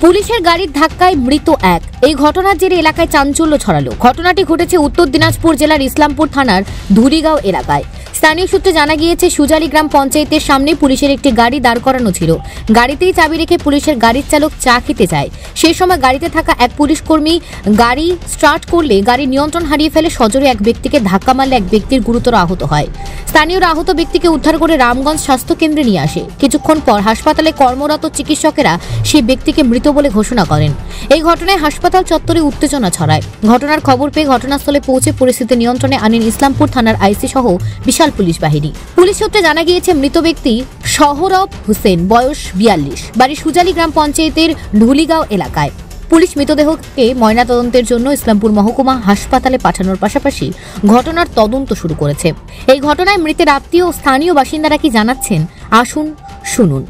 পুলিশের গাড়ির ধাক্কায় মৃত এক। এই ঘটনার জেরে এলাকায় চাঞ্চল্য ছড়ালো। ঘটনাটি ঘটেছে উত্তর দিনাজপুর জেলার ইসলামপুর থানার ধুলিগাঁও এলাকায়। স্থানীয় সূত্রে জানা গিয়েছে, সুজালি গ্রাম পঞ্চায়েতের সামনে পুলিশের একটি গাড়ি দাঁড় করানো ছিল। গাড়িতেই চাবি রেখে পুলিশের গাড়ির চালক চা খেতে যায়। সেই সময় গাড়িতে থাকা এক পুলিশ কর্মী গাড়ি স্টার্ট করলে গাড়ির নিয়ন্ত্রণ হারিয়ে ফেলে সজোরে এক ব্যক্তিকে ধাক্কা মারলে এক ব্যক্তির গুরুতর আহত হয়। স্থানীয়রা আহত ব্যক্তিকে উদ্ধার করে রামগঞ্জ স্বাস্থ্য কেন্দ্রে নিয়ে আসে। কিছুক্ষণ পর হাসপাতালে কর্মরত চিকিৎসকেরা সেই ব্যক্তিকে মৃত বলে ঘোষণা করেন। এই ঘটনায় হাসপাতাল চত্বরে উত্তেজনা ছড়ায়। ঘটনার খবর পেয়ে ঘটনাস্থলে পৌঁছে পরিস্থিতি নিয়ন্ত্রণে আনেন ইসলামপুর থানার আইসি সহ বিশাল পুলিশ বাহিনী। পুলিশ সূত্রে জানা গিয়েছে, মৃত ব্যক্তি সহরব হোসেন, বয়স 42, বাড়ি সুজালি গ্রাম পঞ্চায়েতের ধুলিগাঁও এলাকায়। পুলিশ মৃতদেহকে ময়নাতদন্তের জন্য ইসলামপুর মহকুমা হাসপাতালে পাঠানোর পাশাপাশি ঘটনার তদন্ত শুরু করেছে। এই ঘটনায় মৃতের আত্মীয় ও স্থানীয় বাসিন্দারা কি জানাচ্ছেন, আসুন শুনুন।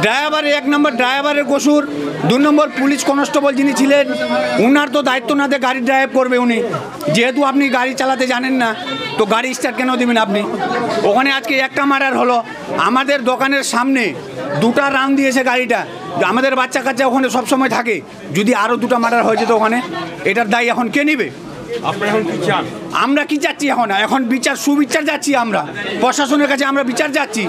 ড্রাইভার 1 নম্বর ড্রাইভারের কসুর, 2 নম্বর পুলিশ কনস্টেবল যিনি ছিলেন উনার তো দায়িত্ব না দিয়ে গাড়ি ড্রাইভ করবে উনি। যেহেতু আপনি গাড়ি চালাতে জানেন না তো গাড়ি স্টার্ট কেন দিবেন আপনি? ওখানে আজকে একটা মার্ডার হলো, আমাদের দোকানের সামনে 2টা রাউন্ড দিয়েছে গাড়িটা। আমাদের বাচ্চা কাচ্চা ওখানে সবসময় থাকে, যদি আরও 2টা মার্ডার হয়ে যেত ওখানে, এটার দায় এখন কে নেবে? আমরা কি চাচ্ছি এখন বিচার, সুবিচার যাচ্ছি আমরা প্রশাসনের কাছে, আমরা বিচার যাচ্ছি।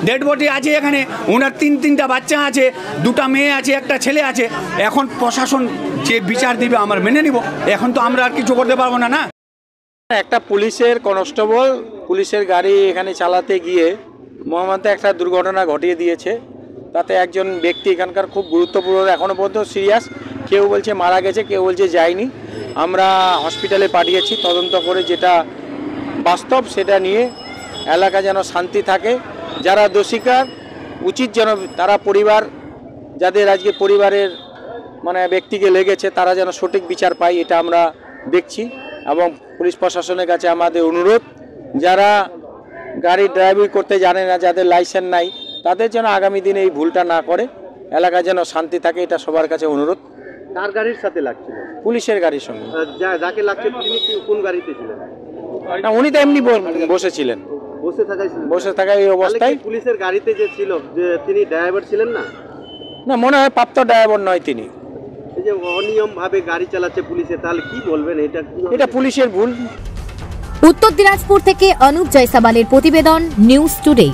ডেড বডি আছে এখানে, ওনার 3টা বাচ্চা আছে, 2টা মেয়ে আছে, একটা ছেলে আছে। এখন প্রশাসন যে বিচার দিবে আমরা মেনে নিব, এখন তো আমরা আর কিছু করতে পারবো না। না, একটা পুলিশের কনস্টেবল পুলিশের গাড়ি এখানে চালাতে গিয়ে মহামান্তে একটা দুর্ঘটনা ঘটিয়ে দিয়েছে। তাতে একজন ব্যক্তি এখানকার খুব গুরুত্বপূর্ণ, এখনও পর্যন্ত সিরিয়াস, কেউ বলছে মারা গেছে, কেউ বলছে যায়নি। আমরা হসপিটালে পাঠিয়েছি তদন্ত করে, যেটা বাস্তব সেটা নিয়ে এলাকা যেন শান্তি থাকে। যারা দোষীকার উচিত যেন তারা পরিবার, যাদের আজকে পরিবারের ব্যক্তিকে লেগেছে, তারা যেন সঠিক বিচার পায়, এটা আমরা দেখছি। এবং পুলিশ প্রশাসনের কাছে আমাদের অনুরোধ, যারা গাড়ি ড্রাইভিং করতে জানে না, যাদের লাইসেন্স নাই, তাদের যেন আগামী দিনে এই ভুলটা না করে, এলাকা যেন শান্তি থাকে, এটা সবার কাছে অনুরোধ। কার গাড়ির সাথে লাগছিল? পুলিশের গাড়ির সঙ্গে। যাকে লাগছে তিনি কোন গাড়িতে ছিলেন? না, উনি তো এমনি বসেছিলেন, বসে থাকা এই অবস্থায়। পুলিশের গাড়িতে যে ছিল, যে তিনি ড্রাইভার ছিলেন না? না, মনে হয় প্রাপ্ত ড্রাইভার নয় তিনি। এই যে অনিয়ম ভাবে গাড়ি চালাচ্ছে পুলিশে, তাহলে কি বলবেন? এটা পুলিশের ভুল। উত্তর দিনাজপুর থেকে অনুপ জয়সাবালের প্রতিবেদন, নিউজ টুডে।